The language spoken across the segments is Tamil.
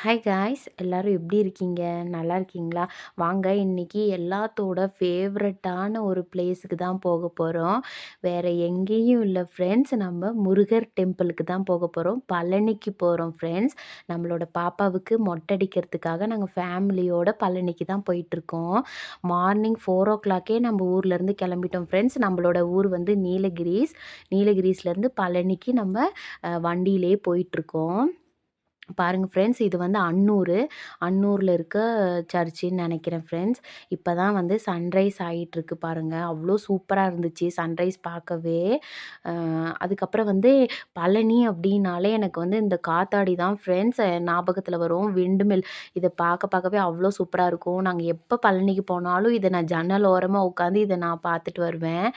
ஹாய் காய்ஸ் எல்லாரும் எப்படி இருக்கீங்க? நல்லா இருக்கீங்களா? வாங்க இன்னைக்கு எல்லாத்தோட ஃபேவரட்டான ஒரு பிளேஸுக்கு தான் போக போகிறோம். வேறு எங்கேயும் இல்லை ஃப்ரெண்ட்ஸ், நம்ம முருகர் டெம்பிளுக்கு தான் போக போகிறோம். பழனிக்கு போகிறோம் ஃப்ரெண்ட்ஸ். நம்மளோட பாப்பாவுக்கு மொட்டை அடிக்கிறதுக்காக நாங்கள் ஃபேமிலியோட பழனிக்கு தான் போயிட்டுருக்கோம். மார்னிங் 4:00 நம்ம ஊர்லேருந்து கிளம்பிட்டோம் ஃப்ரெண்ட்ஸ். நம்மளோட ஊர் வந்து நீலகிரிஸ்லேருந்து பழனிக்கு நம்ம வண்டியிலே போயிட்டுருக்கோம். பாருங்க ஃப்ரெண்ட்ஸ், இது வந்து அன்னூரில் இருக்க சர்ச்சுன்னு நினைக்கிறேன் ஃப்ரெண்ட்ஸ். இப்போ தான் வந்து சன்ரைஸ் ஆகிட்டுருக்கு பாருங்கள், அவ்வளோ சூப்பராக இருந்துச்சு சன்ரைஸ் பார்க்கவே. அதுக்கப்புறம் வந்து பழனி அப்படின்னாலே எனக்கு வந்து இந்த காத்தாடி தான் ஃப்ரெண்ட்ஸ் ஞாபகத்தில் வரும். விண்டுமில் இதை பார்க்கவே அவ்வளோ சூப்பராக இருக்கும். நாங்கள் எப்போ பழனிக்கு போனாலும் இதை நான் ஜன்னல் ஓரமாக உட்காந்து இதை நான் பார்த்துட்டு வருவேன்.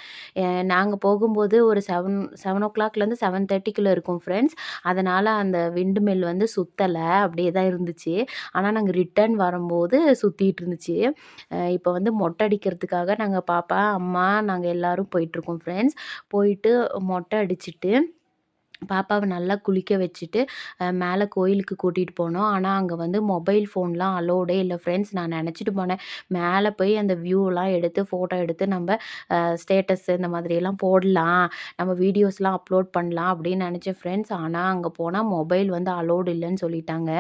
நாங்கள் போகும்போது ஒரு 7 o'clockலேருந்து 7:30க்குள்ளே இருக்கும் ஃப்ரெண்ட்ஸ். அதனால் அந்த விண்டுமில் வந்து சுத்தலை, அப்படியே தான் இருந்துச்சு. ஆனால் நாங்கள் ரிட்டர்ன் வரும்போது சுற்றிட்டு இருந்துச்சு. இப்போ வந்து மொட்டை அடிக்கிறதுக்காக நாங்கள் பாப்பா, அம்மா, நாங்கள் எல்லோரும் போயிட்டுருக்கோம் ஃப்ரெண்ட்ஸ். போயிட்டு மொட்டை அடிச்சுட்டு பாப்பாவை நல்லா குளிக்க வச்சுட்டு மேலே கோயிலுக்கு கூட்டிகிட்டு போனோம். ஆனால் அங்கே வந்து மொபைல் ஃபோன்லாம் அலோடே இல்லை ஃப்ரெண்ட்ஸ். நான் நினச்சிட்டு போனேன் மேலே போய் அந்த வியூலாம் எடுத்து ஃபோட்டோ எடுத்து நம்ம ஸ்டேட்டஸ் இந்த மாதிரியெல்லாம் போடலாம், நம்ம வீடியோஸ்லாம் அப்லோட் பண்ணலாம் அப்படின்னு நினச்சேன் ஃப்ரெண்ட்ஸ். ஆனால் அங்கே போனால் மொபைல் வந்து அலோடு இல்லைன்னு சொல்லிட்டாங்க.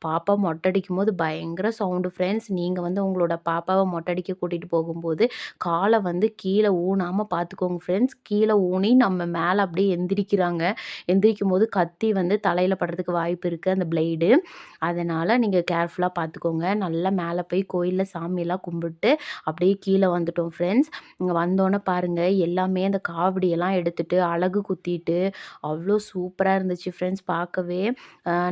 பாப்பா மொட்டடிக்கும் போது பயங்கர சவுண்டு ஃப்ரெண்ட்ஸ். நீங்கள் வந்து உங்களோட பாப்பாவை மொட்டடிக்க கூட்டிகிட்டு போகும்போது காலை வந்து கீழே ஊனாமல் பார்த்துக்கோங்க ஃப்ரெண்ட்ஸ். கீழே ஊனி நம்ம மேலே அப்படியே எந்திரிக்கும் போது கத்தி வந்து தலையில் படுறதுக்கு வாய்ப்பு இருக்குது, அந்த பிளேடு. அதனால் நீங்கள் கேர்ஃபுல்லாக பார்த்துக்கோங்க. நல்லா மேலே போய் கோயிலில் சாமியெல்லாம் கும்பிட்டு அப்படியே கீழே வந்துட்டோம் ஃப்ரெண்ட்ஸ். இங்கே வந்தோன்னே பாருங்கள், எல்லாமே அந்த காவடியெல்லாம் எடுத்துகிட்டு அழகு குத்திட்டு அவ்வளோ சூப்பராக இருந்துச்சு ஃப்ரெண்ட்ஸ் பார்க்கவே.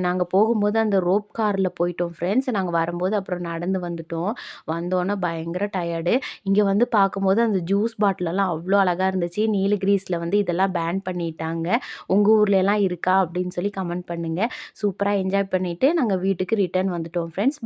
நாங்கள் போகும்போது அந்த ரோப் காரில் போயிட்டோம் ஃப்ரெண்ட்ஸ். நாங்கள் வரும்போது அப்புறம் நடந்து வந்துட்டோம். வந்தோன்னே பயங்கர டயர்டு. இங்கே வந்து பார்க்கும்போது அந்த ஜூஸ் பாட்டிலெல்லாம் அவ்வளோ அழகாக இருந்துச்சு. நீலகிரிஸில் வந்து இதெல்லாம் பேன் பண்ணிட்டாங்க. உங்கள் ஊர்லலாம் இருக்கா அப்படின்னு சொல்லி கமெண்ட் பண்ணுங்கள். சூப்பராக என்ஜாய் பண்ணிவிட்டு நாங்கள் வீட்டுக்கு ரிட்டர்ன் வந்துட்டோம் ஃப்ரெண்ட்ஸ்.